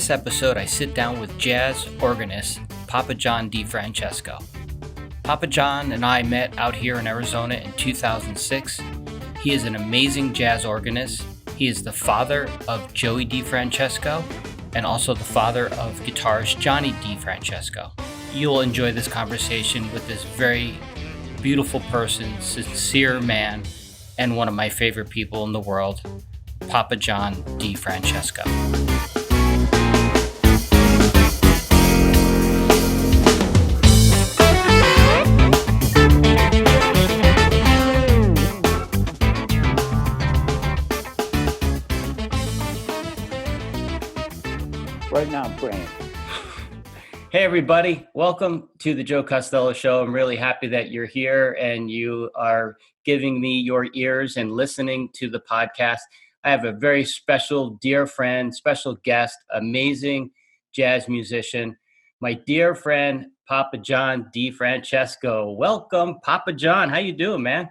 this episode, I sit down with jazz organist Papa John DeFrancesco. Papa John and I met out here in Arizona in 2006. He is an amazing jazz organist. He is the father of Joey DeFrancesco and also the father of guitarist Johnny DeFrancesco. You'll enjoy this conversation with this very beautiful person, sincere man, and one of my favorite people in the world, Papa John DeFrancesco. Right now I'm praying. Hey everybody, welcome to the Joe Costello Show. I'm really happy that you're here and you are giving me your ears and listening to the podcast. I have a very special, dear friend, special guest, amazing jazz musician, my dear friend, Papa John DeFrancesco. Welcome, Papa John. How you doing, man?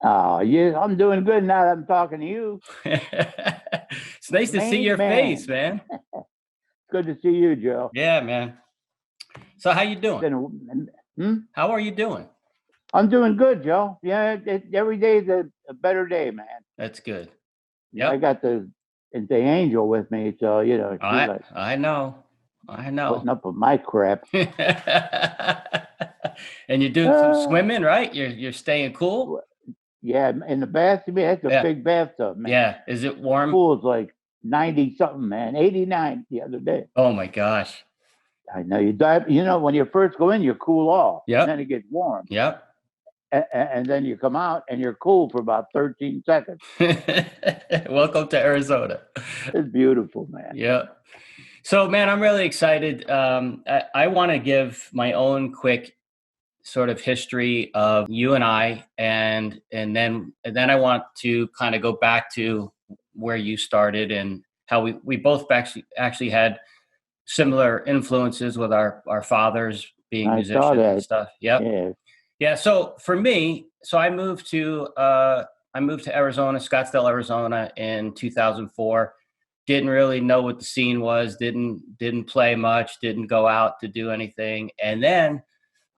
Oh, yeah, I'm doing good now that I'm talking to you. It's nice to see your face, man. Good to see you, Joe. Yeah, man. So how you doing? How are you doing? I'm doing good, Joe. Yeah, every day is a better day, man. That's good. Yeah, I got the angel with me, so she's like, I know. putting up with my crap. And you're doing some swimming, right? You're staying cool. Yeah, in the bathtub. That's a big bathtub, man. Yeah, is it warm? The pool's like 90 something, man. 89 the other day. Oh my gosh. I know you dive. When you first go in, you cool off. Yeah. And then it gets warm. Yep. And then you come out and you're cool for about 13 seconds. Welcome to Arizona. It's beautiful, man. Yeah. So, man, I'm really excited. I want to give my own quick sort of history of you and I, and then I want to kind of go back to where you started and how we both actually had similar influences with our fathers being musicians and stuff. Yep. Yeah. Yeah. So for me, I moved to Arizona, Scottsdale, Arizona in 2004. Didn't really know what the scene was. Didn't play much. Didn't go out to do anything. And then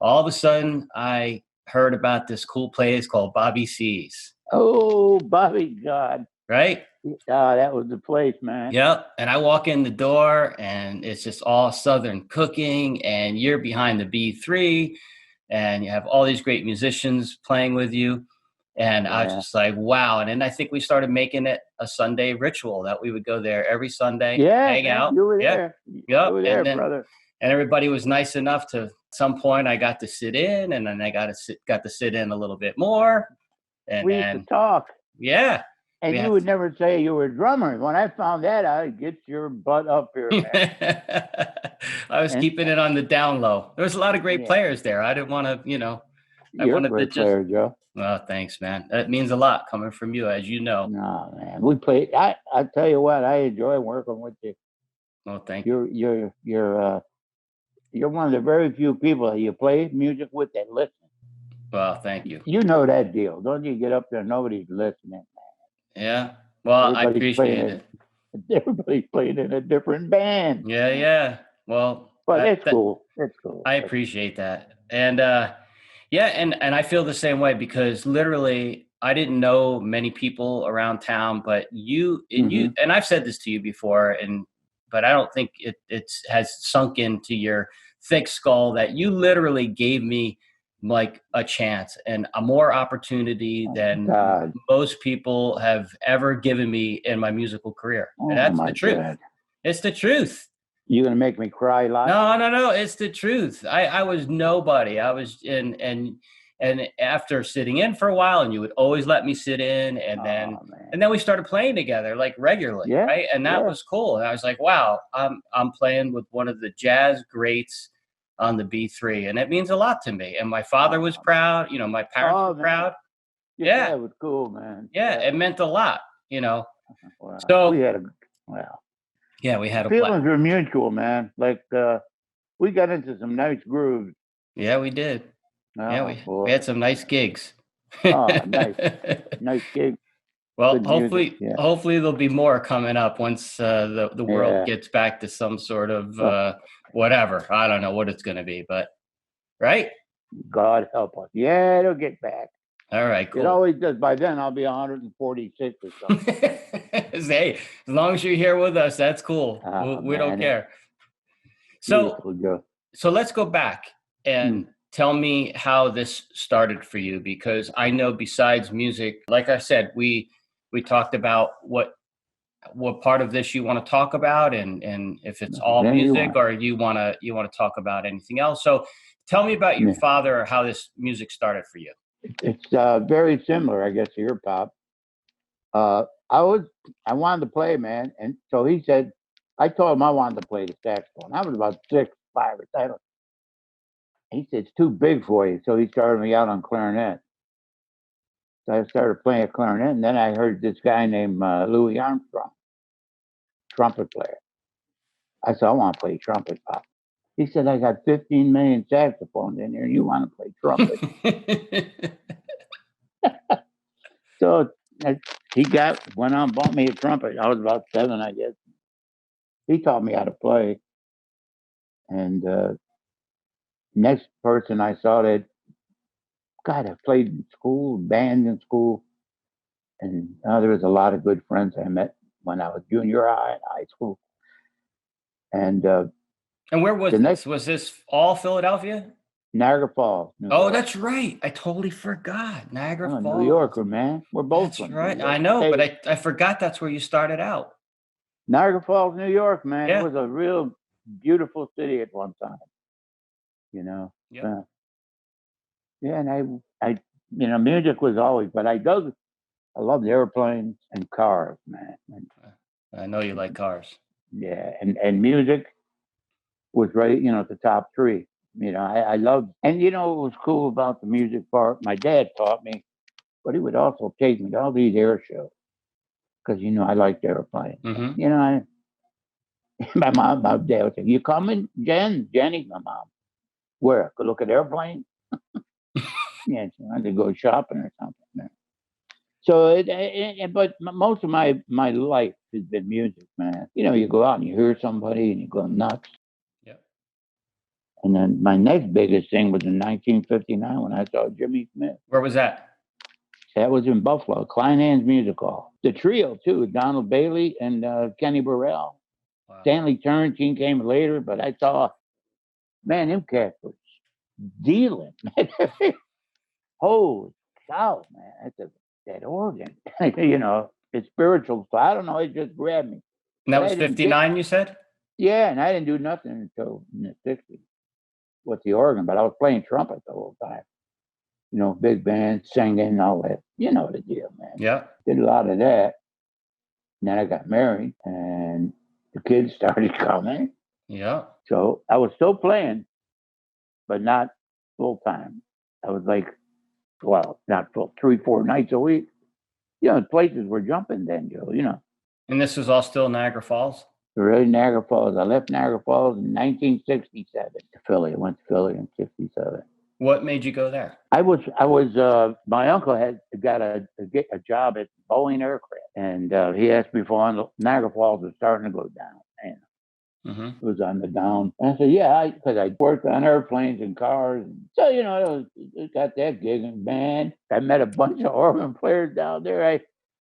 all of a sudden, I heard about this cool place called Bobby C's. Oh, Bobby God. Right? That was the place, man. Yep. And I walk in the door and it's just all Southern cooking and you're behind the B3 and you have all these great musicians playing with you. And I was just like, wow. And then I think we started making it a Sunday ritual that we would go there every Sunday, hang out. You were there. Yep. You were there, brother. And everybody was nice enough to, at some point I got to sit in and then I got to sit in a little bit more. And we used to talk. Yeah. And you would never say you were a drummer. When I found that out, I'd get your butt up here, man. I was keeping it on the down low. There was a lot of great players there. I didn't want to, You're a great player, Joe. Well, thanks, man. That means a lot coming from you, as you know. No, man. We played. I tell you what, I enjoy working with you. Well, thank you. You're one of the very few people that you play music with that listen. Well, thank you. You know that deal. Don't you get up there, nobody's listening. Yeah. Well, I appreciate it. Everybody's playing in a different band. Yeah. Well, but it's cool. It's cool. I appreciate that. And and I feel the same way because literally I didn't know many people around town, but you and I've said this to you before, but I don't think it has sunk into your thick skull that you literally gave me like a chance and a more opportunity than most people have ever given me in my musical career. And that's the truth. God. It's the truth. You're going to make me cry live? No. It's the truth. I was nobody. I was and after sitting in for a while and you would always let me sit in and then we started playing together like regularly. Right. And that was cool. And I was like, wow, I'm playing with one of the jazz greats on the B3, and it means a lot to me. And my father was proud. My parents were proud. Yeah, it was cool, man. Yeah, it meant a lot. Wow. So we had a feelings were mutual, man. Like we got into some nice grooves. Yeah, we did. We had some nice gigs. Nice gigs. Well, Good music. hopefully, Yeah. hopefully there'll be more coming up once the world Yeah. gets back to some sort of Oh, whatever. I don't know what it's going to be, but right. God help us. Yeah, it'll get back. All right, It cool. always does. By then, I'll be 146 or something. Hey, as long as you're here with us, that's cool. Ah, We don't man, it's care. So, beautiful, Joe. so let's go back Mm. and tell me how this started for you, because I know besides music, like I said, we talked about what part of this you want to talk about, and if it's all Then you music want. or you want to talk about anything else. So tell me about your Yeah. father, or how this music started for you. It's very similar, I guess, to your pop. Uh, I was I wanted to play, man, and so he said, I told him I wanted to play the saxophone. I was about 6'5" or 7. He said it's too big for you, so he started me out on clarinet. So I started playing a clarinet, and then I heard this guy named Louis Armstrong, trumpet player. I said, I want to play trumpet, Pop. He said, I got 15 million saxophones in here, and you want to play trumpet. So he went on, bought me a trumpet. I was about 7, I guess. He taught me how to play. And next person I saw that, God, I played in school, band in school. And there was a lot of good friends I met when I was junior high and high school. And And where was the this? next, Was this all Philadelphia? Niagara Falls, New Oh, York. that's right. I totally forgot. Niagara I'm a New Falls. Yorker, man. We're both That's from New right. I York. know, but Hey, I forgot that's where you started out. Niagara Falls, New York, man. It Yeah. was a real beautiful city at one time, you know. Yep. Uh, yeah, and music was always, but I loved airplanes and cars, man. And, I know you like cars. yeah, and music was right, at the top 3. I loved, and what was cool about the music part, my dad taught me, but he would also take me to all these air shows because, I liked airplanes. Mm-hmm. My dad would say, "You coming, Jen? Jenny, my mom. Where? Go look at airplanes?" Yeah, so I had to go shopping or something. So, but most of my life has been music, man. You go out and you hear somebody and you go nuts. Yep. And then my next biggest thing was in 1959 when I saw Jimmy Smith. Where was that? That was in Buffalo, Klein Ann's Music Hall. The trio too, Donald Bailey and Kenny Burrell. Wow. Stanley Turrentine came later, but I saw, man, them cats was dealing. Holy cow, man! That organ, it's spiritual. So I don't know. It just grabbed me. And that But was I didn't get. 59, you said? Yeah, and I didn't do nothing until in the '60s with the organ. But I was playing trumpet the whole time. Big band, singing, all that. You know the deal, man. Yeah. Did a lot of that. And then I got married, and the kids started coming. Yeah. So I was still playing, but not full time. I was like, well, not full, 3, 4 nights a week. Places were jumping then, Joe. And this was all still Niagara Falls? Really, Niagara Falls. I left Niagara Falls in 1967 to Philly. I went to Philly in '67. What made you go there? My uncle had got a job at Boeing Aircraft, and he asked me if Niagara Falls was starting to go down. And Mm-hmm. it was on the down. And I said, yeah, because I worked on airplanes and cars. So, it got that gig. And man, I met a bunch of organ players down there.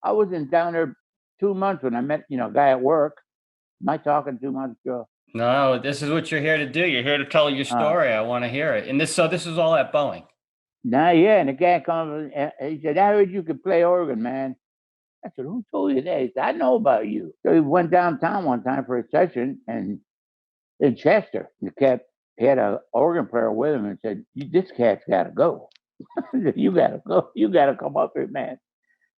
I wasn't down there 2 months when I met, a guy at work. Am I talking too much, Joe? No, this is what you're here to do. You're here to tell your story. I want to hear it. And this is all at Boeing. Nah, yeah. And the guy comes and he said, I heard you could play organ, man. I said, who told you that? He said, I know about you. So he went downtown one time for a session and in Chester, he had an organ player with him and said, this cat's got to go. You got to go. You got to come up here, man.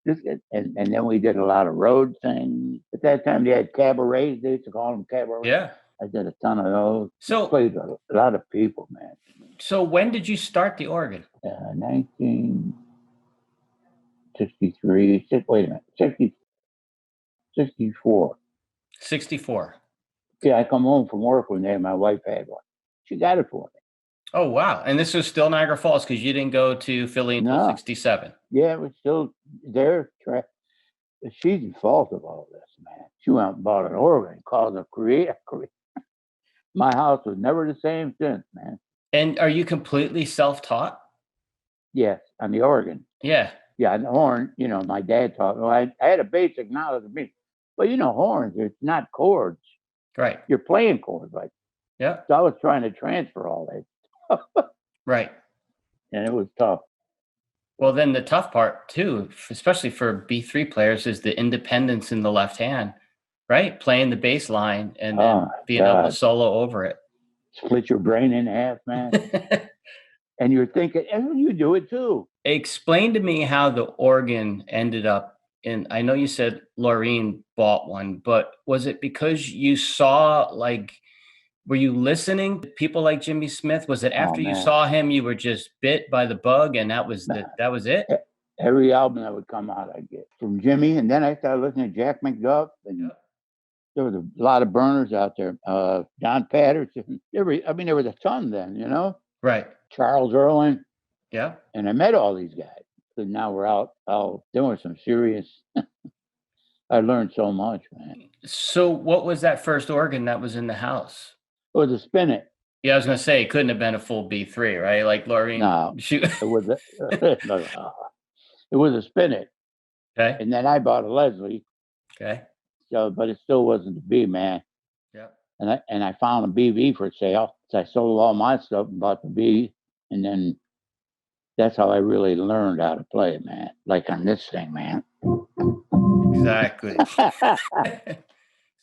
And then we did a lot of road things. At that time, they had cabarets. They used to call them cabarets. Yeah. I did a ton of those. So Played a lot of people, man. So when did you start the organ? 1963. Wait a minute. 64. 64. Yeah, I come home from work one day and my wife had one. She got it for me. Oh, wow. And this was still Niagara Falls because you didn't go to Philly until No. 67. Yeah, it was still there. she's the fault of all this, man. She went out and bought an organ, called it Korea. My house was never the same since, man. And are you completely self-taught? Yes, on the organ. Yeah. Yeah, and the horn, my dad taught me. Well, I had a basic knowledge of music. But horns, it's not chords. Right. You're playing chords, like. Yeah. So I was trying to transfer all that. Right. And it was tough. Well, then the tough part too, especially for B3 players, is the independence in the left hand, right? Playing the bass line and then being able to solo over it. Split your brain in half, man. And you're thinking, and you do it too. Explain to me how the organ ended up in, I know you said Laureen bought one, but was it because you saw, were you listening to people like Jimmy Smith? Was it after you saw him, you were just bit by the bug and that was it? Every album that would come out, I'd get from Jimmy. And then I started listening to Jack McDuff. And there was a lot of burners out there. Don Patterson. There was a ton then, Right. Charles Earling. Yeah. And I met all these guys. So now we're out doing some serious. I learned so much, man. So what was that first organ that was in the house? It was a Spinet. Yeah, I was going to say, it couldn't have been a full B3, right? Like Laureen. No, it was it was a Spinet. Okay. And then I bought a Leslie. Okay. So, but it still wasn't a B, man. Yeah. And I found a BV for sale. So I sold all my stuff and bought the B. And then that's how I really learned how to play it, man. Like on this thing, man. Exactly.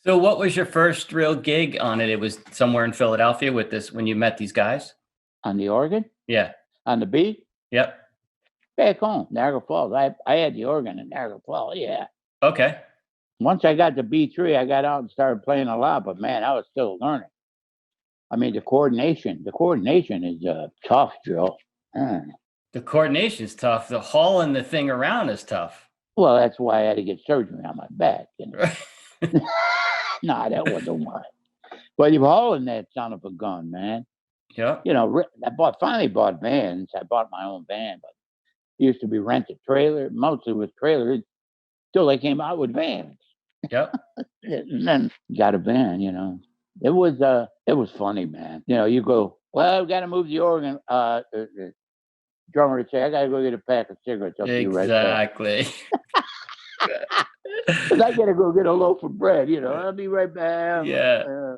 So what was your first real gig on it? It was somewhere in Philadelphia when you met these guys? On the organ? Yeah. On the B? Yep. Back home, Niagara Falls. I had the organ in Niagara Falls, yeah. Okay. Once I got to B3, I got out and started playing a lot, but man, I was still learning. I mean, the coordination is tough, Joe. The coordination's tough. The hauling the thing around is tough. Well, that's why I had to get surgery on my back. Nah, that wasn't why. But you're hauling that son of a gun, man. Yeah. I finally bought vans. I bought my own van, but it used to be rented trailer, mostly with trailers, till they came out with vans. Yep. And then got a van, It was funny, man. You go, well, I've got to move the organ. The drummer would say, I got to go get a pack of cigarettes. I'll be right back. Exactly. Because I got to go get a loaf of bread, I'll be right back. Yeah.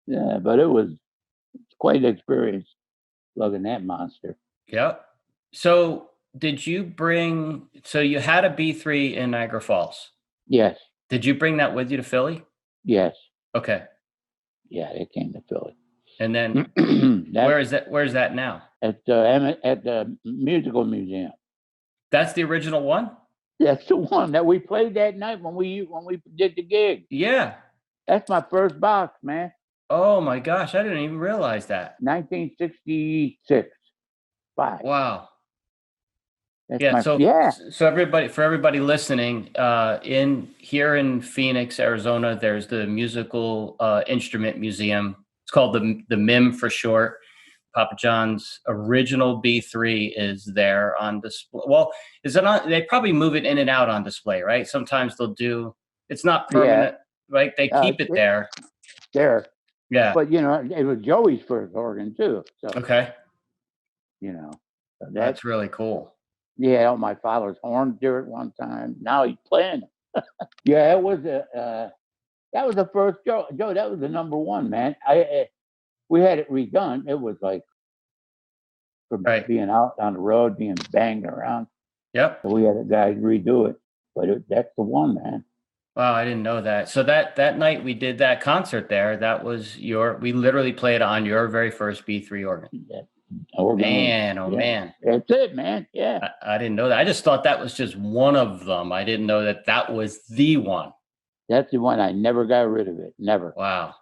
Yeah, but it was quite an experience lugging that monster. Yep. So you had a B3 in Niagara Falls? Yes. Did you bring that with you to Philly? Yes. Okay. Yeah, it came to Philly. And then where is that now? At the Musical Museum. That's the original one? That's the one that we played that night when we did the gig. Yeah. That's my first box, man. Oh my gosh, I didn't even realize that. 1966. 5. Wow. That's So for everybody listening, here in Phoenix, Arizona, there's the Musical Instrument Museum. It's called the MIM for short. Papa John's original B3 is there on display. Well, is it on? They probably move it in and out on display, right? Sometimes they'll do. It's not permanent, right? They keep it there. There. Yeah. But it was Joey's first organ too. So, okay. So that's really cool. Yeah, my father's horn there at one time. Now he's playing. Yeah, it was that was the first Joe. That was the number one, man. We had it redone. It was like from being out on the road, being banged around. Yep. So we had a guy redo it, but that's the one, man. Wow, I didn't know that. So that night we did that concert there. That was we literally played on your very first B3 organ. Man. That's it, man. Yeah. I didn't know that. I just thought that was just one of them. I didn't know that was the one. That's the one. I never got rid of it. Never. Wow.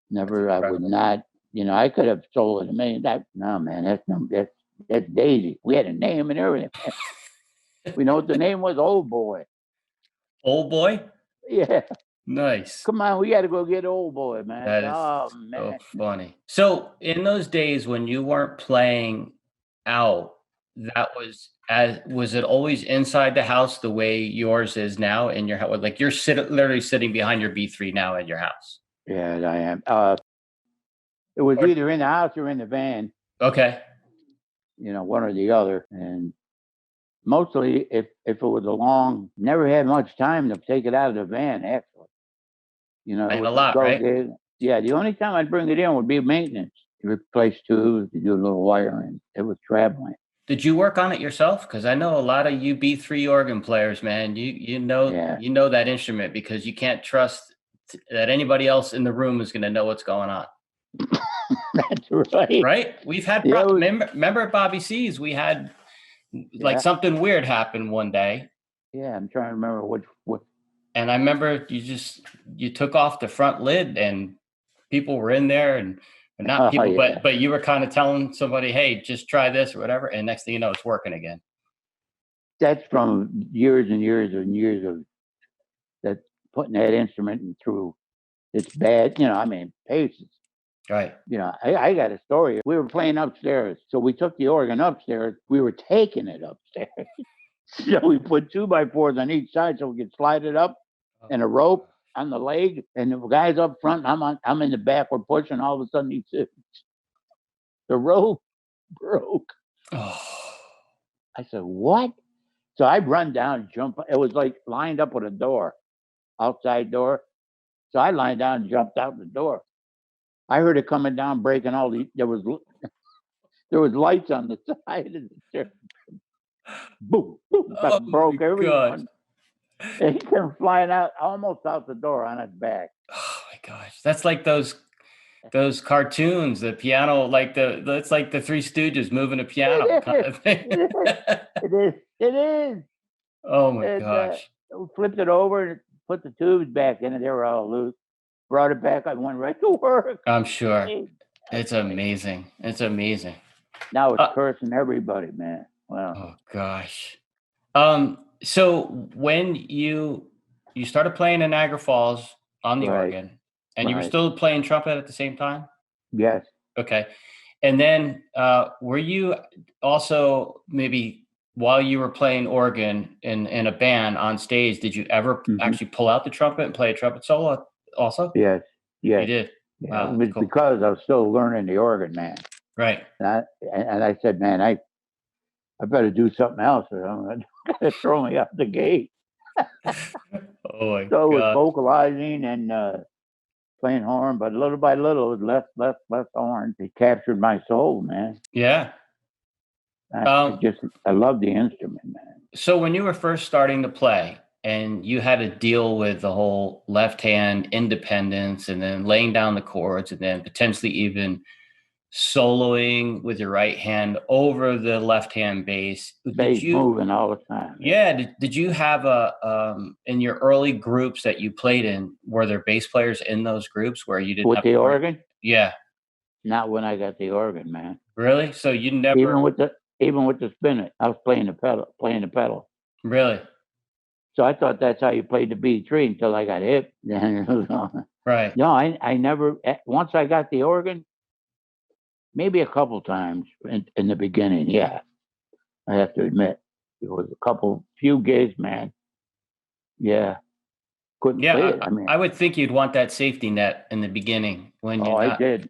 Never. I would not. I could have sold it $1 million. No, man. That's Daisy. We had a name and everything. We know what the name was. Old Boy. Old Boy? Yeah. Nice. Come on, we got to go get Old Boy, man. That is so funny. So in those days when you weren't playing out, was it always inside the house the way yours is now in your house? Like you're literally sitting behind your B3 now in your house. Yeah, I am. It was Or- either in the house or in the van, Okay. one or the other. And mostly, if it was a long, never had much time to take it out of the van. Actually, And a with the lot, go right? get. Yeah, the only time I'd bring it in would be maintenance, to replace tubes, to do a little wiring. It was traveling. Did you work on it yourself? Because I know a lot of you B3 organ players, man. You know Yeah, you know that instrument because you can't trust that anybody else in the room is going to know what's going on. that's right. Right? We've had Yeah, remember at Bobby C's, we had like yeah, something weird happened one day. yeah. I'm trying to remember what. And I remember you took off the front lid and people were in there and not Oh people, yeah, but you were kind of telling somebody, hey, just try this or whatever. And next thing you know, it's working again. that's from years and years and years of that putting that instrument through its bad. I mean, paces. Right. I got a story. We were playing upstairs, so we took the organ upstairs. We were taking it upstairs. So we put 2x4s on each side so we could slide it up, and a rope on the leg, and the guys up front. I'm in the back. We're pushing. All of a sudden, the rope broke. Oh, I said, "What?" So I run down, jump. It was like lined up with a door, outside door. So I lined down and jumped out the door. I heard it coming down, breaking all the. There was lights on the side of the stair. Boom, boom, oh my broke gosh. everyone. And he came flying out, almost out the door on his back. Oh my gosh. That's like those cartoons, the piano, like it's like the Three Stooges moving a piano kind of thing. It is. It is. Oh my And gosh. we flipped it over and put the tubes back in, and they were all loose. Brought it back. I went right to work. I'm sure. Hey, that's It's great. amazing. It's amazing. Now it's Uh, cursing everybody, man. Well, oh gosh. So when you started playing in Niagara Falls on the right, organ, and you were right. still playing trumpet at the same time? Yes. Okay. And then were you also maybe while you were playing organ in a band on stage, did you ever Hmm. actually pull out the trumpet and play a trumpet solo also? Yes. You Yes. did. Yeah. It Wow, that's was cool. because I was still learning the organ, man. Right. And I said, man, I better do something else, or I'm going to throw me out the gate. Oh my So it was God. vocalizing and playing horn, but little by little, it was less horn. It captured my soul, man. Yeah. I Um, just, I love the instrument, man. so when you were first starting to play and you had to deal with the whole left hand independence and then laying down the chords and then potentially even soloing with your right hand over the left hand bass, Bass moving all the time. yeah, did you have in your early groups that you played in, were there bass players in those groups where you didn't With have the to worry? organ, Yeah, not when I got the organ, man. really? So you Even never with the spinning, I was playing the pedal. really? So I thought that's how you played the B3 until I got hit. No, Right. I never. Once I got the organ, maybe a couple times in the beginning. Yeah, I have to admit, it was few gigs, man. Yeah, couldn't play Yeah, it. I mean, I would think you'd want that safety net in the beginning when you're oh, I not. did.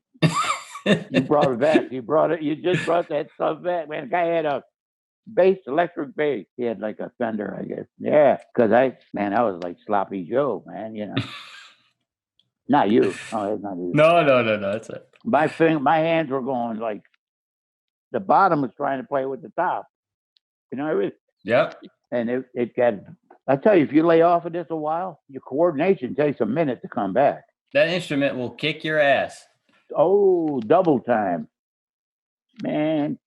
You brought it back. You brought it. You just brought that stuff back, man. The guy had a electric bass. He had like a Fender, I guess. Yeah, because I was like sloppy Joe, man. Not you. Oh, that's not you. No, that's it. My hands were going like the bottom was trying to play with the top. Yep. And it got. I tell you, if you lay off of this a while, your coordination takes a minute to come back. That instrument will kick your ass. Oh, double time, man.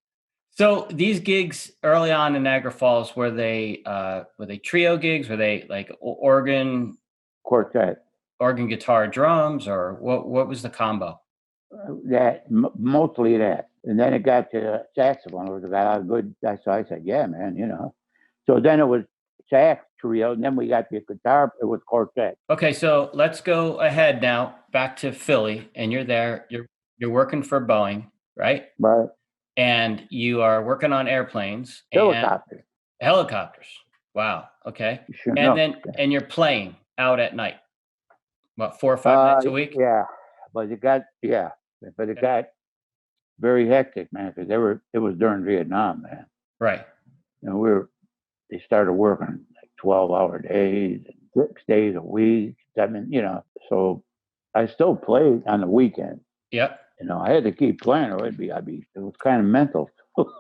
So these gigs early on in Niagara Falls, were they trio gigs? Were they like organ, Quartet. guitar, drums, or what was the combo? Mostly that, and then it got to saxophone. It was got a good. So I said, yeah, man. So then it was sax trio, and then we got the guitar. It was quartet. Okay, so let's go ahead now back to Philly, and you're there. You're working for Boeing, right? But and you are working on airplanes and Helicopter. helicopters. Wow. Okay. Sure And enough. then you're playing out at night. What, 4 or 5 nights a week? Yeah, but it got very hectic, man, because it was during Vietnam, man. Right. And they started working like 12-hour days, 6 days a week. I mean, so I still played on the weekend. Yep. I had to keep playing or it was kind of mental.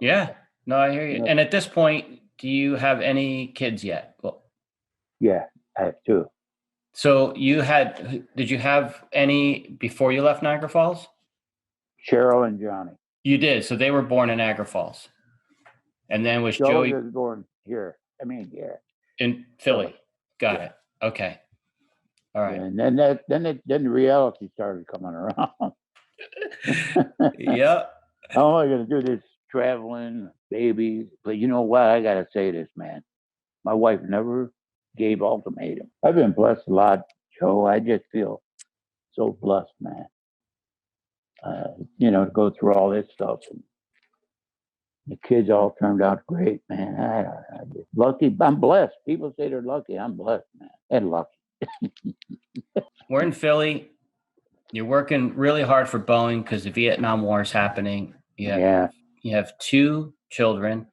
Yeah. No, I hear you. Yeah. And at this point, do you have any kids yet? Well, Yeah, I have two. so did you have any before you left Niagara Falls? Cheryl and Johnny. You did. So they were born in Niagara Falls. And then was Joey Joey was born here. I mean, yeah. in Philly? Philly. Got Yeah. it. Okay. All right. And then the reality started coming around. Yep. How am I going to do this traveling, babies? But you know what? I got to say this, man. My wife never gave ultimatum. I've been blessed a lot, Joe. I just feel so blessed, man. To go through all this stuff. And the kids all turned out great, man. I just lucky. I'm blessed. People say they're lucky. I'm blessed, man. And lucky. We're in Philly. You're working really hard for Boeing because the Vietnam War is happening. Yeah. You have two children.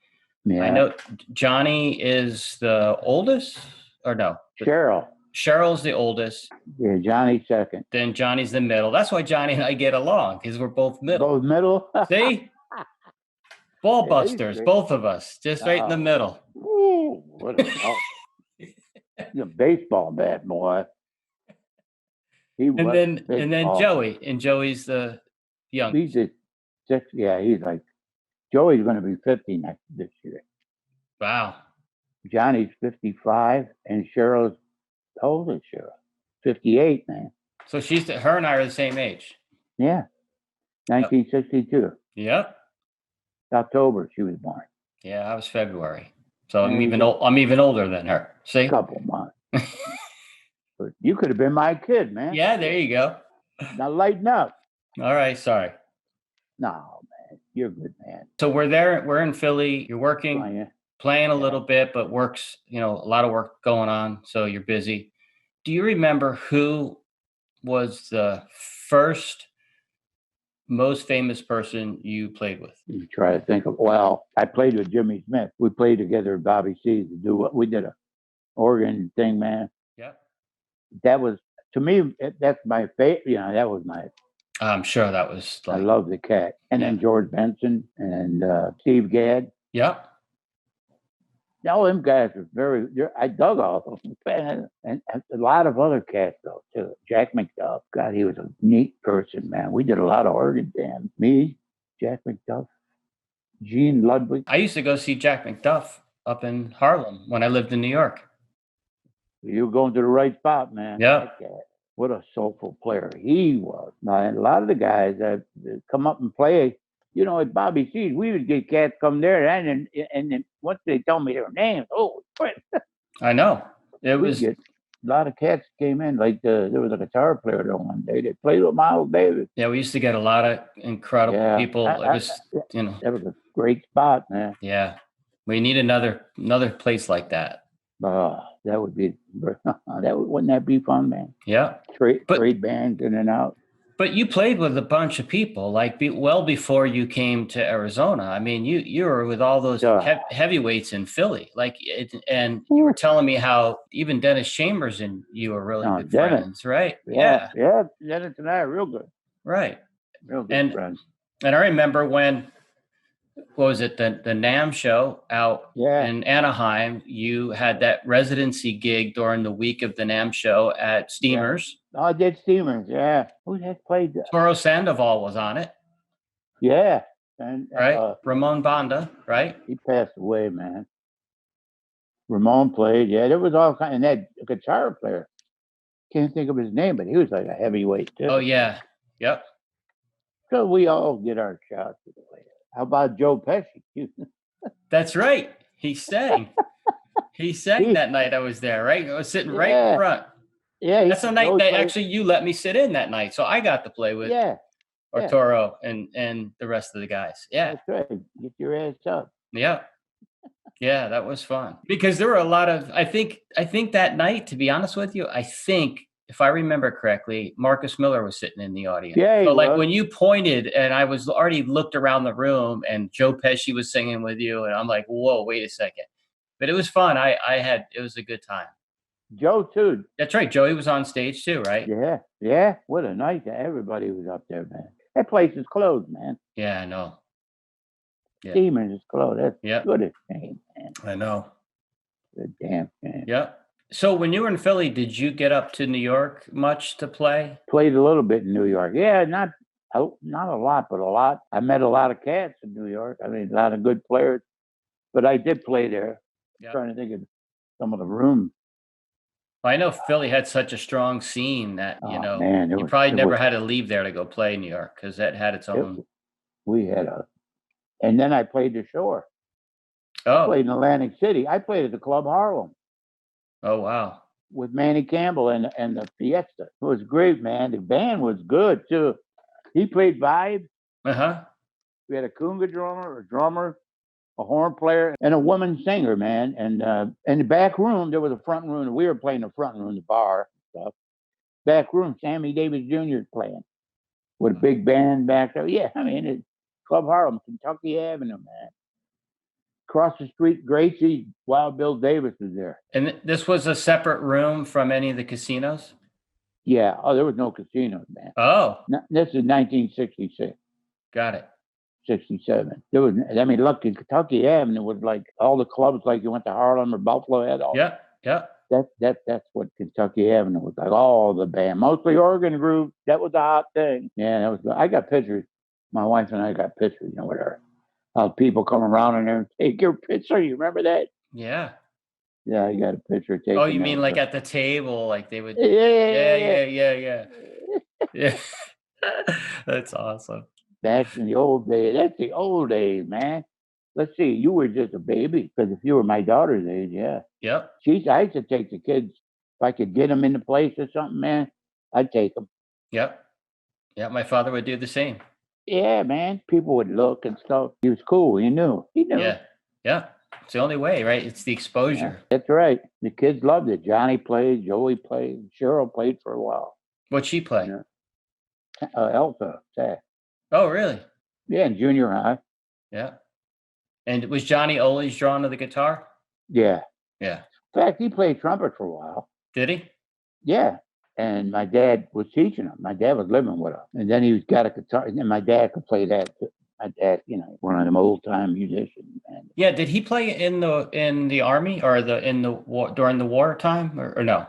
Yeah. I know Johnny is the oldest, or no? Cheryl. Cheryl's the oldest. Yeah, Johnny's second. Then Johnny's the middle. That's why Johnny and I get along, because we're both middle. Both middle? See? Ball Yeah, busters, both of us, just right in the middle. Ooh, what a baseball bat, boy. And then Joey's the young. He's just 6. Yeah, he's like Joey's going to be 50 this year. Wow. Johnny's 55, and Cheryl's, how old is Cheryl? 58, man. So her and I are the same age. Yeah, 1962. Yep. October she was born. Yeah, I was February, so I'm even older than her. See, a couple months. But you could have been my kid, man. Yeah, there you go. Now lighten up. All right, sorry. No, man, you're a good man. So we're in Philly. You're working, playing a little bit, but work's, a lot of work going on, so you're busy. Do you remember who was the first most famous person you played with? You try to think of, I played with Jimmy Smith. We played together at Bobby C's to do what we did, a organ thing, man. Yep. That was, to me, that's my favorite. That was my. I'm sure that was. I love the cat. And then George Benson and Steve Gadd. Yep. All them guys were I dug all of them. And a lot of other cats, though, too. Jack McDuff. God, he was a neat person, man. We did a lot of organ jams. Me, Jack McDuff, Gene Ludwig. I used to go see Jack McDuff up in Harlem when I lived in New York. You were going to the right spot, man. Yeah. What a soulful player he was. Now, and a lot of the guys that come up and play, at Bobby C's, we would get cats come there, and then once they tell me their names, I know. It was a lot of cats came in. Like there was a guitar player there one day. They played with Miles Davis. Yeah, we used to get a lot of incredible people. It was, that was a great spot, man. Yeah, we need another place like that. That would be wouldn't that be fun, man? Yeah. Trade bands in and out. But you played with a bunch of people, well before you came to Arizona. I mean, you were with all those heavyweights in Philly, and you were telling me how even Dennis Chambers and you are really good friends, right? Yeah. Dennis and I are real good. Right. Real good friends. And I remember when, what was it, the NAMM show out in Anaheim, you had that residency gig during the week of the NAMM show at Steamers. Oh, I did Steamers, yeah. Who had played that? Toro Sandoval was on it. Yeah. Right? Ramon Banda, right? He passed away, man. Ramon played, there was all kind, and that guitar player, can't think of his name, but he was like a heavyweight too. Oh, yeah. Yep. So we all get our shots of the way. How about Joe Pesci? That's right. He sang. That night I was there, right? I was sitting right in front. Yeah. That's the night that actually you let me sit in that night. So I got to play with Yeah. Toro and the rest of the guys. Yeah. That's right. Get your ass up. Yeah. Yeah, that was fun. Because there were a lot of I think that night, to be honest with you, I think if I remember correctly, Marcus Miller was sitting in the audience. Yeah, he So like was. when you pointed and I was already looked around the room and Joe Pesci was singing with you and I'm like, whoa, wait a second. But it was fun. It was a good time. Joe too. That's right. Joey was on stage too, right? Yeah, yeah. What a night! Everybody was up there, man. That place is closed, man. Yeah, I know. Yeah. Demons is closed. That's Yeah. good as shame, man. I know. Good damn shame. Yeah. So when you were in Philly, did you get up to New York much to play? Played a little bit in New York. Yeah, not a lot, but a lot. I met a lot of cats in New York. I mean, a lot of good players. But I did play there. Yeah. Trying to think of some of the rooms. I know Philly had such a strong scene that, Oh man, you probably never had to leave there to go play New York because that had its own. We had and then I played the Shore. Oh. Played in Atlantic City. I played at the Club Harlem Oh, wow. with Manny Campbell and the Fiesta. It was great, man. The band was good too. He played vibes. Uh-huh. We had a conga drummer, a horn player, and a woman singer, man. And in the back room, there was a front room. We were playing the front room, the bar stuff. Back room, Sammy Davis Jr. is playing with a big band back there. Yeah, I mean, it's Club Harlem, Kentucky Avenue, man. Across the street, Gracie, Wild Bill Davis was there. And this was a separate room from any of the casinos? Yeah. Oh, there was no casinos, man. Oh, This is 1966. got it. 67. There was, I mean, look, in Kentucky Avenue was like all the clubs, like you went to Harlem or Buffalo had all. Yeah, yeah. That's what Kentucky Avenue was like. All the band, mostly organ group. That was the hot thing. Yeah, that was. I got pictures. My wife and I got pictures. Whatever. How people come around in there and take your picture. You remember that? Yeah. Yeah, I got a picture taken. Oh, you mean like at the table, like they would? Yeah. Yeah. That's awesome. Back in the old days. That's the old days, man. Let's see. You were just a baby because if you were my daughter's age, yeah. Yep. I used to take the kids. If I could get them into place or something, man, I'd take them. Yep. Yeah, my father would do the same. Yeah, man. People would look and stuff. He was cool. He knew. Yeah. Yeah. It's the only way, right? It's the exposure. Yeah, that's right. The kids loved it. Johnny played. Joey played. Cheryl played for a while. What'd she play? Elsa. Sax. Oh, really? Yeah, in junior high. Yeah. And was Johnny always drawn to the guitar? Yeah. Yeah. In fact, he played trumpet for a while. Did he? Yeah. And my dad was teaching him. My dad was living with him. And then he got a guitar. And my dad could play that too. My dad, one of them old time musicians. Man. Yeah. Did he play in the army or in the war during the war time or no?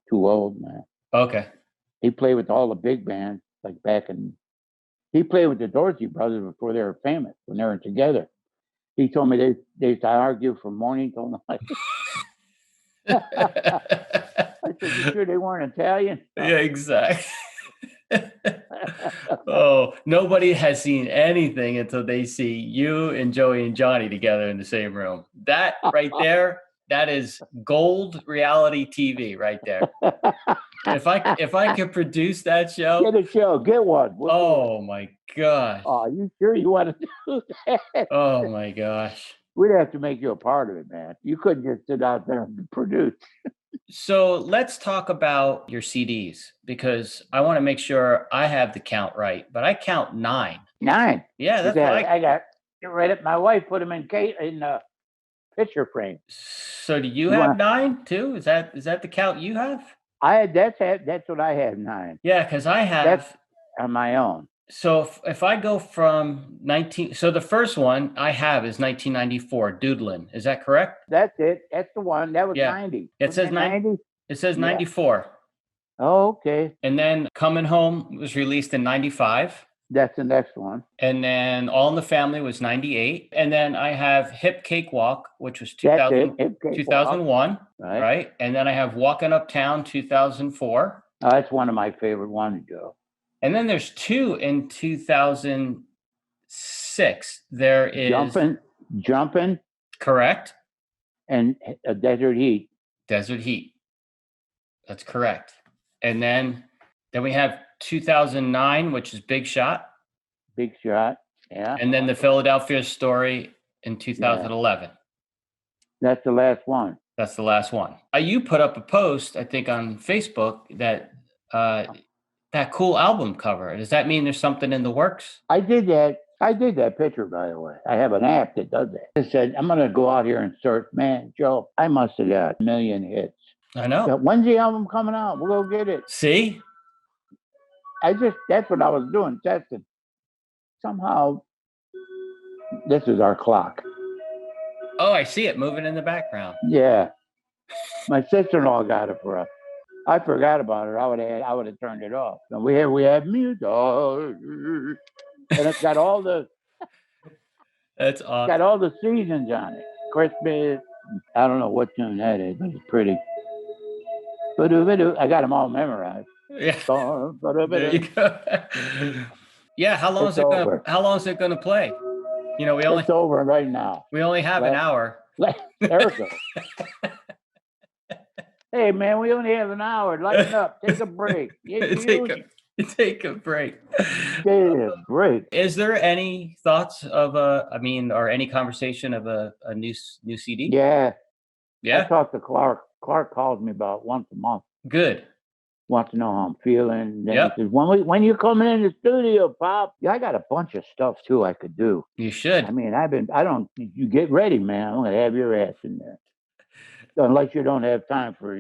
Too old, man. Okay. He played with all the big bands, like he played with the Dorsey brothers before they were famous, when they were together. He told me they used to argue from morning till night. I said, you sure they weren't Italian? Yeah, exactly. Oh, nobody has seen anything until they see you and Joey and Johnny together in the same room. That right there, that is gold reality TV right there. If I could produce that show, get a show, get one. Oh my gosh! Oh, you sure you want to do that? Oh my gosh! We'd have to make you a part of it, man. You couldn't just sit out there and produce. So let's talk about your CDs because I want to make sure I have the count right. But I count 9. 9. Yeah, that's what I got. Right up. My wife put them in picture frame. So do you have 9 too? Is that the count you have? That's what I have, 9. Yeah, because I have that's on my own. So if I go from so the first one I have is 1994, Doodlin'. Is that correct? That's it. That's the one. That was 90. It says 90. It says 94. Oh, okay. And then Coming Home was released in 95. That's the next one. And then All in the Family was 98. And then I have Hip Cakewalk, which was 2001. Right. And then I have Walking Uptown, 2004. Oh, that's one of my favorite ones, Joe. And then there's 2 in 2006. There is Jumpin'. Correct. And Desert Heat. Desert Heat. That's correct. And then Then we have 2009, which is Big Shot. Big Shot. Yeah. And then the Philadelphia Story in 2011. That's the last one. That's the last one. You put up a post, I think, on Facebook that that cool album cover. Does that mean there's something in the works? I did that. I did that picture, by the way. I have an app that does that. It said, I'm going to go out here and search. Man, Joe, I must have got a million hits. I know. But when's the album coming out? We'll go get it. See? That's what I was doing, testing. Somehow, this is our clock. Oh, I see it moving in the background. Yeah. My sister-in-law got it for us. I forgot about it. I would have turned it off. And we have music. And it's got all the That's awesome. got all the seasons on it. Christmas. I don't know what tune that is, but it's pretty. I got them all memorized. Yeah. There you go. Yeah, how long is it gonna play? You know, It's over right now. We only have an hour. There we go. Hey man, we only have an hour. Lighten up. Take a break. Take a break. Take a break. Is there any thoughts of or any conversation of a new CD? Yeah. Yeah. I talked to Clark. Clark calls me about once a month. Good. Wants to know how I'm feeling. Then Yep. he says, when you coming in the studio, Pop? Yeah, I got a bunch of stuff too I could do. You should. I mean, you get ready, man. I'm gonna have your ass in there. Unless you don't have time for,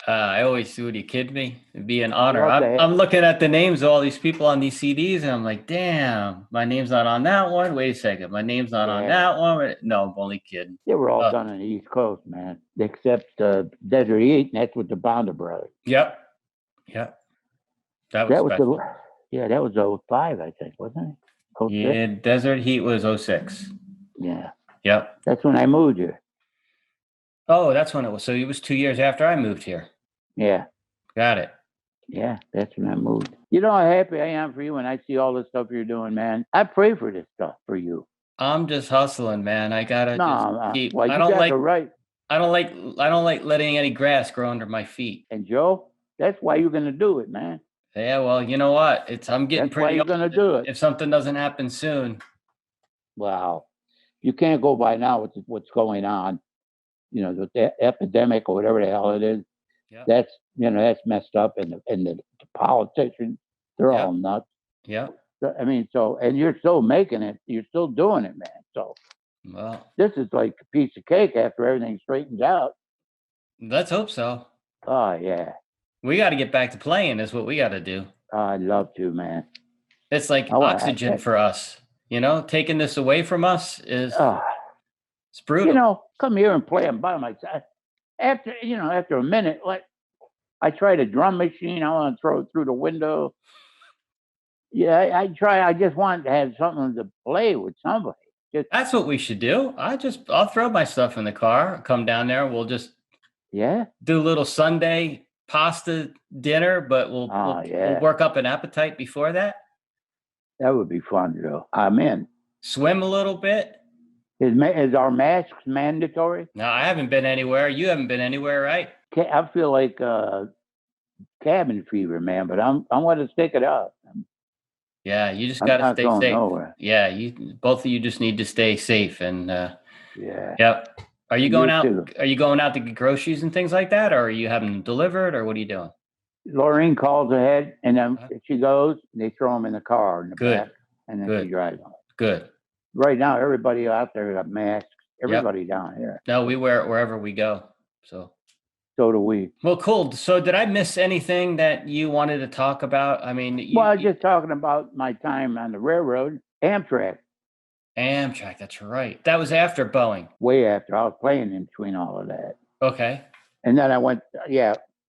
I always do. Would you kid me? It'd be an honor. Love to have- I'm looking at the names of all these people on these CDs, and I'm like, damn, my name's not on that one. Wait a second, my name's not on that one. No, I'm only kidding. They were all done on the East Coast, man. Except Desert Heat, and that's with the Bounder Brothers. Yep. That was special. That was 05, I think, wasn't it? 06? Yeah, Desert Heat was 06. Yeah. Yep. That's when I moved here. Oh, that's when it was. So it was 2 years after I moved here. Yeah. Got it. Yeah, that's when I moved. You know how happy I am for you when I see all the stuff you're doing, man. I pray for this stuff for you. I'm just hustling, man. I gotta keep. Well, I don't like letting any grass grow under my feet. And Joe, that's why you're gonna do it, man. Yeah, well, you know what? I'm getting that's pretty. Why you're gonna do it. If something doesn't happen soon. Wow, you can't go by now with what's going on. The epidemic or whatever the hell it is. Yep. That's messed up, and the politicians, they're all nuts. Yeah. I mean, and you're still making it. You're still doing it, man. So, well, this is like a piece of cake after everything straightens out. Let's hope so. Oh yeah. We got to get back to playing. Is what we got to do. I'd love to, man. It's like oxygen for us. Taking this away from us is it's brutal. Come here and play them by my side. After a minute, like I tried a drum machine. I want to throw it through the window. Yeah, I try. I just want to have something to play with somebody. That's what we should do. I'll throw my stuff in the car, come down there. We'll just do a little Sunday pasta dinner, but we'll work up an appetite before that. That would be fun, Joe. I'm in. Swim a little bit. Is our masks mandatory? No, I haven't been anywhere. You haven't been anywhere, right? I feel like cabin fever, man, but I'm going to stick it out. Yeah, you just got to stay safe. Nowhere. Yeah, both of you just need to stay safe. And Yep. Are you going out? Are you going out to get groceries and things like that, or are you having them delivered, or what are you doing? Laureen calls ahead, and then she goes. And they throw them in the car in the back, and then she drives them. Good. Right now, everybody out there got masks. Everybody down here. No, we wear it wherever we go. So do we. Well, cool. So did I miss anything that you wanted to talk about? I mean, I was just talking about my time on the railroad, Amtrak. Amtrak, that's right. That was after Boeing. Way after. I was playing in between all of that. Okay. And then I went,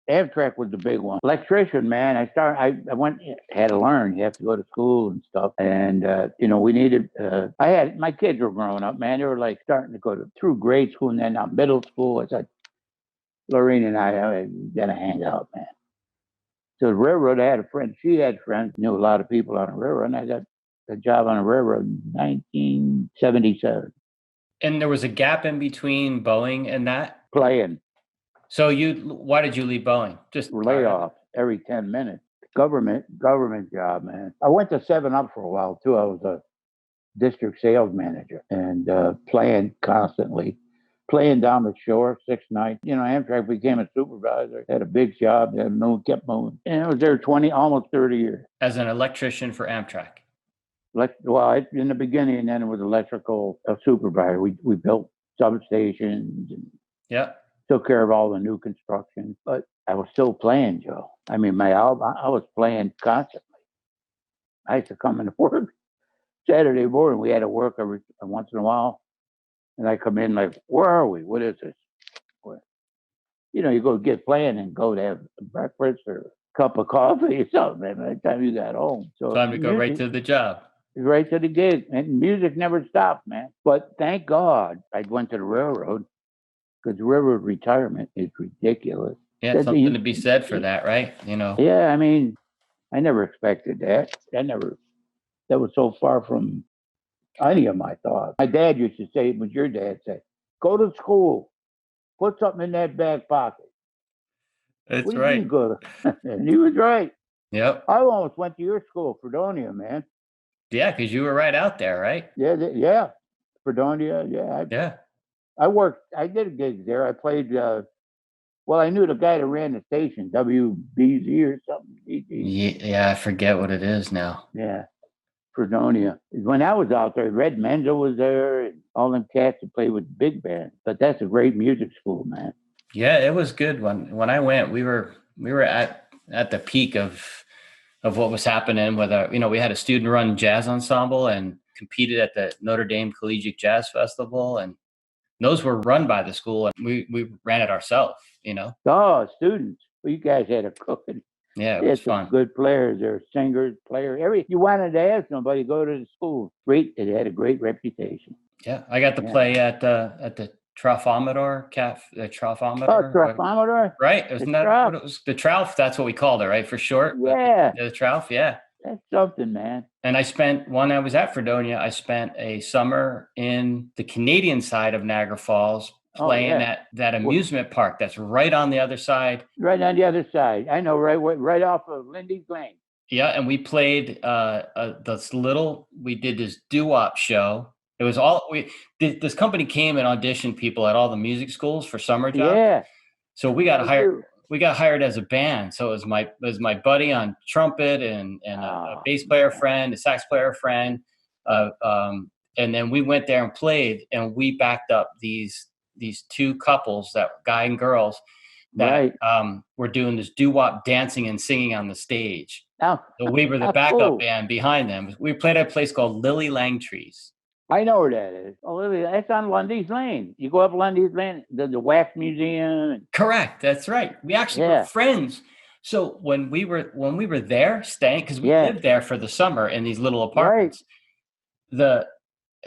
Amtrak was the big one. Electrician, man. I went, had to learn. You have to go to school and stuff. And, we needed, my kids were growing up, man. They were like starting to go through grade school and then now middle school. I said, Lorene and I got to hang out, man. So the railroad, I had a friend. She had friends, knew a lot of people on the railroad. And I got a job on the railroad in 1977. And there was a gap in between Boeing and that? Playing. So why did you leave Boeing? Just layoff every 10 minutes. government job, man. I went to 7-Up for a while too. I was a district sales manager and playing constantly, playing down the shore 6 nights. Amtrak became a supervisor, had a big job, and kept moving. And I was there almost 30 years. As an electrician for Amtrak. In the beginning, and then it was electrical supervisor. We built substations and took care of all the new construction. But I was still playing, Joe. I mean, I was playing constantly. I used to come into work Saturday morning. We had to work every once in a while. And I come in like, where are we? What is this? You go get playing and go to have breakfast or a cup of coffee or something. And by the time you got home. So time to go right to the job. Right to the gig. And music never stopped, man. But thank God I went to the railroad because railroad retirement is ridiculous. Yeah, something to be said for that, right? Yeah, I mean, I never expected that. That was so far from any of my thoughts. My dad used to say, what your dad said, go to school, put something in that back pocket. That's right. And he was right. Yep. I almost went to your school, Fredonia, man. Yeah, because you were right out there, right? Yeah. Fredonia, yeah. I did a gig there. I played, I knew the guy that ran the station, WBZ or something. Yeah, I forget what it is now. Yeah. Fredonia. When I was out there, Red Menzel was there, and all them cats that played with big band. But that's a great music school, man. Yeah, it was good. When I went, we were at the peak of what was happening with we had a student-run jazz ensemble and competed at the Notre Dame Collegiate Jazz Festival, and those were run by the school, and we ran it ourselves. Oh, students! Well, you guys had a cooking. Yeah, it was fun. Good players, they're singers, players. You wanted to ask somebody, go to the school. Great, it had a great reputation. Yeah, I got to play at the Traufometer the Traufometer. Oh, Traufometer, right? Isn't that what it was? The Trauf. That's what we called it, right? For short. Yeah, the Trauf. Yeah, that's something, man. And when I was at Fredonia, I spent a summer in the Canadian side of Niagara Falls, playing at that amusement park that's right on the other side. Right on the other side. I know, right off of Lindy's Lane. Yeah, and we played we did this doo-wop show. It was this company came and auditioned people at all the music schools for summer jobs. Yeah. So we got hired. We got hired as a band. So it was my buddy on trumpet and a bass player friend, a sax player friend. And then we went there and played, and we backed up these two couples, that guy and girls, that were doing this doo-wop dancing and singing on the stage. Oh, so we were the backup band behind them. We played at a place called Lily Langtree's. I know where that is. Oh, Lily, that's on Lundy's Lane. You go up Lundy's Lane, the Wax Museum. Correct. That's right. We actually were friends. So when we were there staying, because we lived there for the summer in these little apartments, I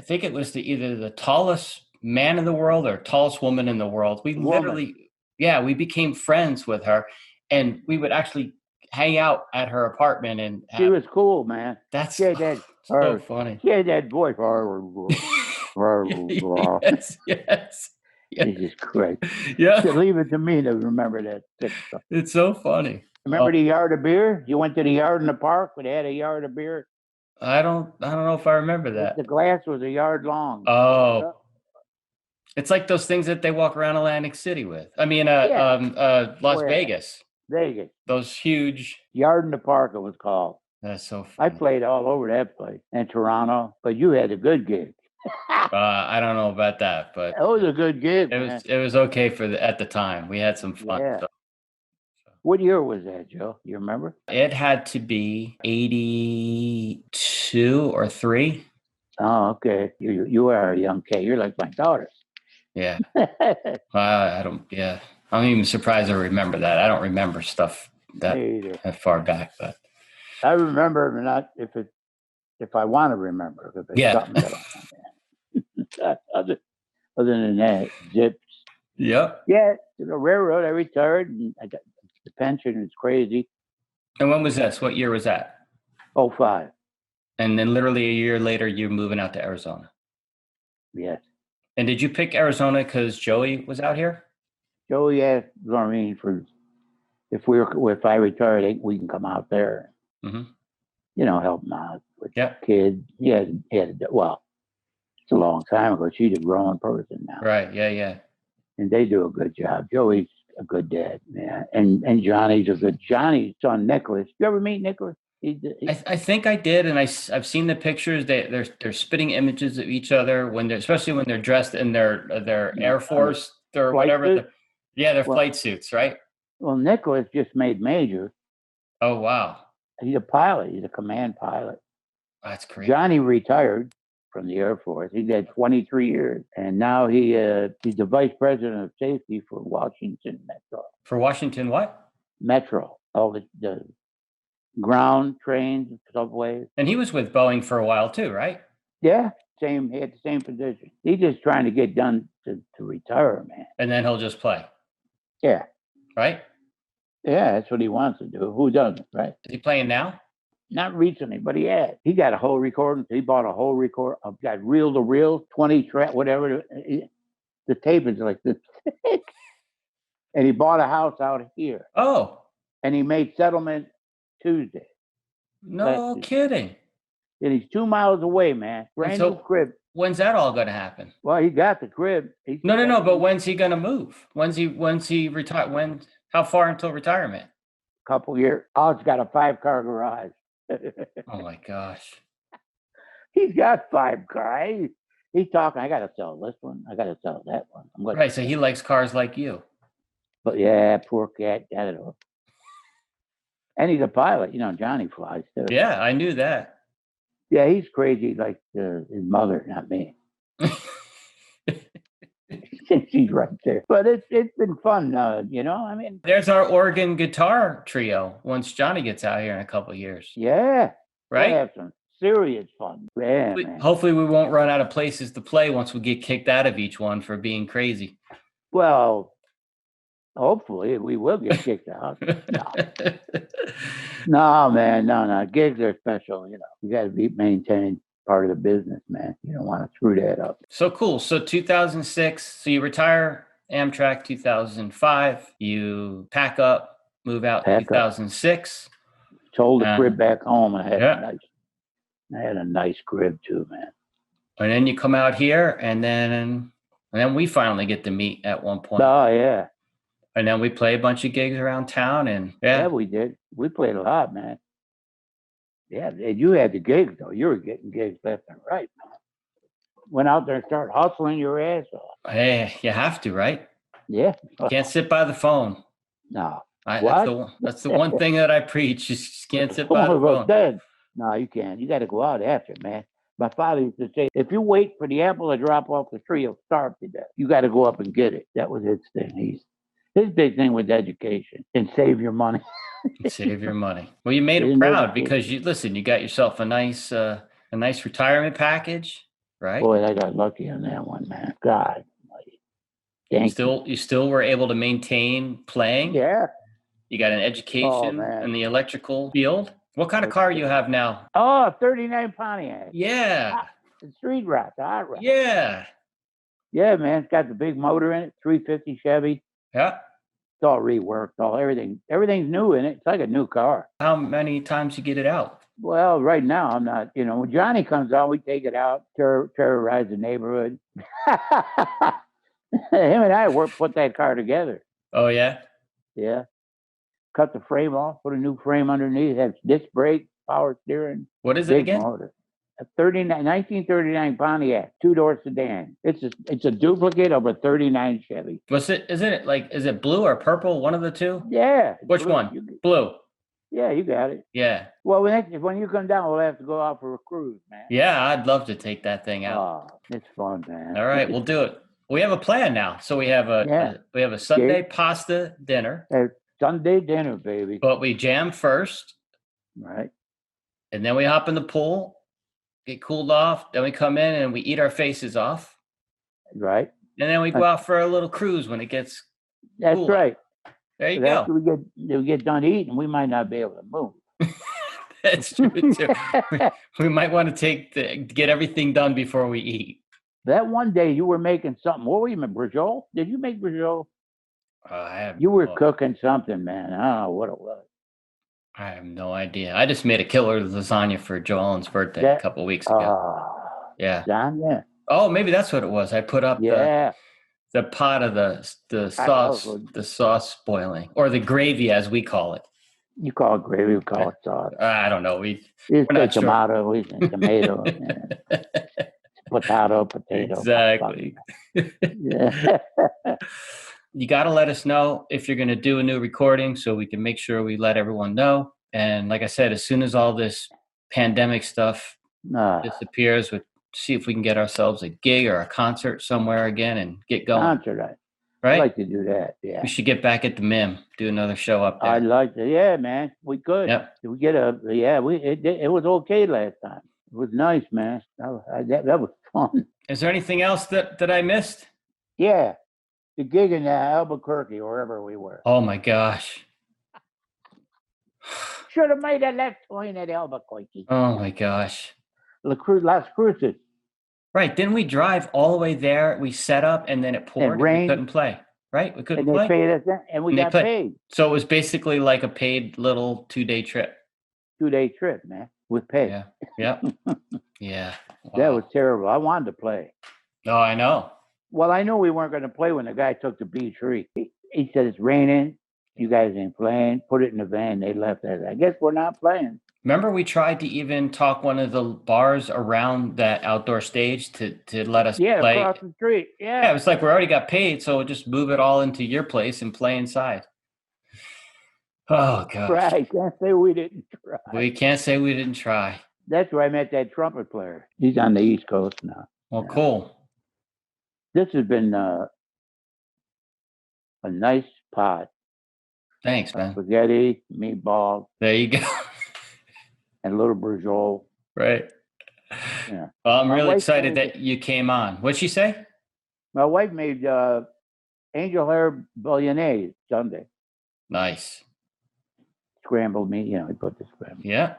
think it was either the tallest man in the world or tallest woman in the world. We we became friends with her, and we would actually hang out at her apartment. And she was cool, man. That's so funny. She had that voice. Yes. Jesus Christ. Yeah. So leave it to me to remember that stuff. It's so funny. Remember the yard of beer? You went to the yard in the park where they had a yard of beer? I don't know if I remember that. The glass was a yard long. Oh. It's like those things that they walk around Atlantic City with. I mean, Las Vegas. Vegas. Those huge. Yard in the Park, it was called. That's so funny. I played all over that place. And Toronto. But you had a good gig. I don't know about that, but it was a good gig. It was okay at the time. We had some fun. Yeah. What year was that, Joe? You remember? It had to be 82 or 3. Oh, okay. You are a young kid. You're like my daughter. Yeah. I'm even surprised I remember that. I don't remember stuff that far back, but I remember, but not if I want to remember. If it's something that other than that, zips. Yep. Yeah, the railroad. I retired, and I got the pension. It's crazy. And when was this? What year was that? 2005. And then literally a year later, you're moving out to Arizona. Yes. And did you pick Arizona because Joey was out here? Joey asked, they if I retire, we can come out there, Mm-hmm. help him out with Yep. kids. Well, it's a long time ago. She's a grown person now. Right. Yeah. Yeah. And they do a good job. Joey's a good dad, man. And Johnny's Johnny's son, Nicholas. You ever meet Nicholas? I think I did, and I've seen the pictures. They're spitting images of each other especially when they're dressed in their Air Force or whatever. Their flight suits, right? Well, Nicholas just made major. Oh wow, He's a pilot. He's a command pilot. that's crazy. Johnny retired from the Air Force. He did 23 years, and now he's the vice president of safety for Washington Metro. For Washington, what? Metro, all the ground trains, subways. And he was with Boeing for a while too, right? Yeah, same. He had the same position. He's just trying to get done to retire, man. And then he'll just play. Yeah. Right? Yeah, that's what he wants to do. Who doesn't, right? Is he playing now? Not recently, but he had. He got a whole recording. He bought a whole record. Got reel to reel, 20 track, whatever. The tape is like this. And he bought a house out here. Oh. And he made settlement Tuesday. No kidding. And he's 2 miles away, man. Brand new crib. When's that all going to happen? Well, he got the crib. No. But when's he going to move? When's he retire? How far until retirement? Couple years. Oh, it's got a 5-car garage. Oh my gosh. He's got 5 cars. He's talking. I got to sell this one. I got to sell that one. Right. So he likes cars like you. But yeah, poor cat. Got it all. And he's a pilot. Johnny flies too. Yeah, I knew that. Yeah, he's crazy like his mother, not me. She's right there. But it's been fun, there's our organ guitar trio once Johnny gets out here in a couple of years. Yeah. Right? We'll have some serious fun. Yeah, man. Hopefully we won't run out of places to play once we get kicked out of each one for being crazy. Well, hopefully we will get kicked out. No, man. No. Gigs are special, You got to be maintained part of the business, man. You don't want to screw that up. So cool. So 2006, so you retire Amtrak 2005, you pack up, move out 2006. Sold the crib back home. I had a nice crib too, man. And then you come out here and then we finally get to meet at one point. Oh, yeah. And then we play a bunch of gigs around town and yeah, we did. We played a lot, man. Yeah, you had the gigs, though. You were getting gigs left and right, man. Went out there and started hustling your ass off. Hey, you have to, right? Yeah. You can't sit by the phone. No. That's the one thing that I preach. You just can't sit by the phone. Dead. No, you can't. You got to go out after it, man. My father used to say, if you wait for the apple to drop off the tree, you'll starve to death. You got to go up and get it. That was his thing. His big thing was education and save your money. Save your money. Well, you made him proud because you got yourself a nice retirement package, right? Boy, I got lucky on that one, man. God. You still were able to maintain playing? Yeah. You got an education in the electrical field? What kind of car you have now? Oh, a 39 Pontiac. Yeah. The street rock, the hot rod. Yeah. Yeah, man. It's got the big motor in it, 350 Chevy. Yeah. It's all reworked, everything's new in it. It's like a new car. How many times you get it out? Well, right now I'm not, when Johnny comes out, we take it out, terrorize the neighborhood. Him and I put that car together. Oh, yeah? Yeah. Cut the frame off, put a new frame underneath, has disc brakes, power steering. What is it again? Motor. A 1939 Pontiac, 2-door sedan. It's a duplicate of a 39 Chevy. Is it blue or purple? One of the two? Yeah. Which blue. one? Blue. Yeah, you got it. Yeah. Well, when you come down, we'll have to go out for a cruise, man. Yeah, I'd love to take that thing out. Oh, it's fun, man. All right, we'll do it. We have a plan now. So we have a Sunday pasta dinner. Sunday dinner, baby. But we jam first. Right. And then we hop in the pool, get cooled off. Then we come in and we eat our faces off. Right. And then we go out for a little cruise when it gets That's cooler. right. There you go. go. After we get done eating, we might not be able to move. That's true, too. We might want to get everything done before we eat. That one day you were making something. What were you making? Brajol? Did you make Brajol? I have You were cooking something, man. I don't know what it was. I have no idea. I just made a killer lasagna for Joellen's birthday a couple weeks ago. Yeah. Lasagna. Oh, maybe that's what it was. I put up Yeah. the pot of the sauce boiling, or the gravy as we call it. You call it gravy, we call it sauce. I don't know. We're not sure. tomato, potato. Exactly. Yeah. You got to let us know if you're going to do a new recording so we can make sure we let everyone know. And like I said, as soon as all this pandemic stuff disappears, we'll see if we can get ourselves a gig or a concert somewhere again and get going. Concert, right? I'd like to do that. Yeah. We should get back at the MIM, do another show up there. I'd like to. Yeah, man. We could. Yep. We get it was okay last time. It was nice, man. That was fun. Is there anything else that I missed? Yeah. The gig in Albuquerque, wherever we were. Oh my gosh. Should have made a left turn at Albuquerque. Oh my gosh. Las Cruces. Right. Didn't we drive all the way there? We set up and then it poured. It rained. We couldn't play. Right? We couldn't play. And they paid us, and we got paid. So it was basically like a paid little 2-day trip. 2-day trip, man, with pay. Yeah. Yep. Yeah. Wow. That was terrible. I wanted to play. Oh, I know. Well, I knew we weren't going to play when the guy took the B3. He said, it's raining. You guys ain't playing. Put it in the van. They left us. I guess we're not playing. Remember, we tried to even talk one of the bars around that outdoor stage to let us play. Yeah, across the street. Yeah. It was like we already got paid, so we'll just move it all into your place and play inside. Oh, gosh. Right. Can't say we didn't try. We can't say we didn't try. That's where I met that trumpet player. He's on the East Coast now. Well, cool. This has been a nice pod. Thanks, man. Spaghetti, meatballs. There you go. And a little brujol. Right. Yeah. Well, I'm really excited that you came on. What'd she say? My wife made angel hair bolognese Sunday. Nice. Scrambled meat, we put the scrambled. Yeah.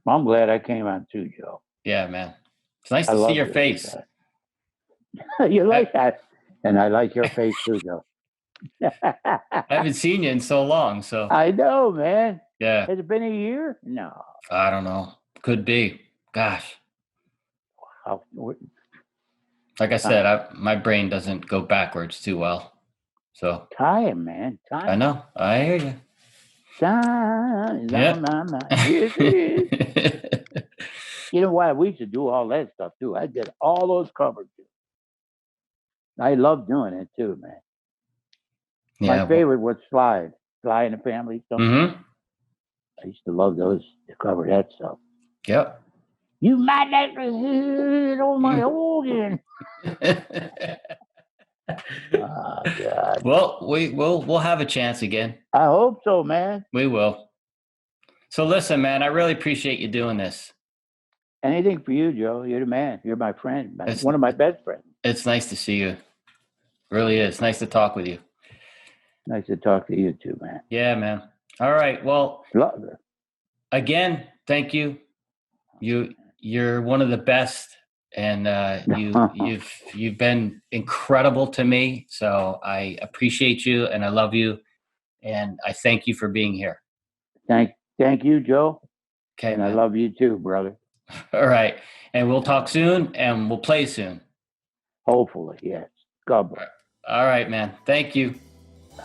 I'm glad I came on too, Joe. Yeah, man. It's nice to see your face. You like that? And I like your face too, Joe. I haven't seen you in so long, so. I know, man. Yeah. Has it been a year? No. I don't know. Could be. Gosh. Wow. Like I said, my brain doesn't go backwards too well. So. Time, man. Time. I know. I hear you. Time is on my mind. Yes, it is. You know what? We should do all that stuff too. I did all those covers. I love doing it too, man. Yeah, my favorite was Sly and the Family. Mm-hmm. I used to love those to cover that stuff. Yep. You might like to hear it on my organ. Oh, God. Well, we'll have a chance again. I hope so, man. We will. So listen, man, I really appreciate you doing this. Anything for you, Joe. You're the man. You're my friend. One of my best friends. It's nice to see you. It really is. Nice to talk with you. Nice to talk to you too, man. Yeah, man. All right. Well, love it. Again, thank you. You're one of the best, and you've been incredible to me. So I appreciate you, and I love you, and I thank you for being here. Thank you, Joe. Okay, and man. I love you too, brother. All right, and we'll talk soon, and we'll play soon. Hopefully, yes. God bless. All right, man. Thank you.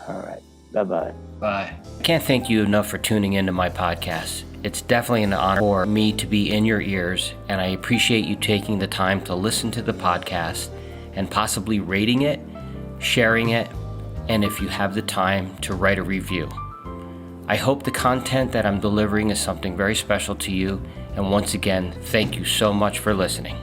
All right. Bye-bye. Bye. I can't thank you enough for tuning into my podcast. It's definitely an honor for me to be in your ears, and I appreciate you taking the time to listen to the podcast and possibly rating it, sharing it, and if you have the time, to write a review. I hope the content that I'm delivering is something very special to you, and once again, thank you so much for listening.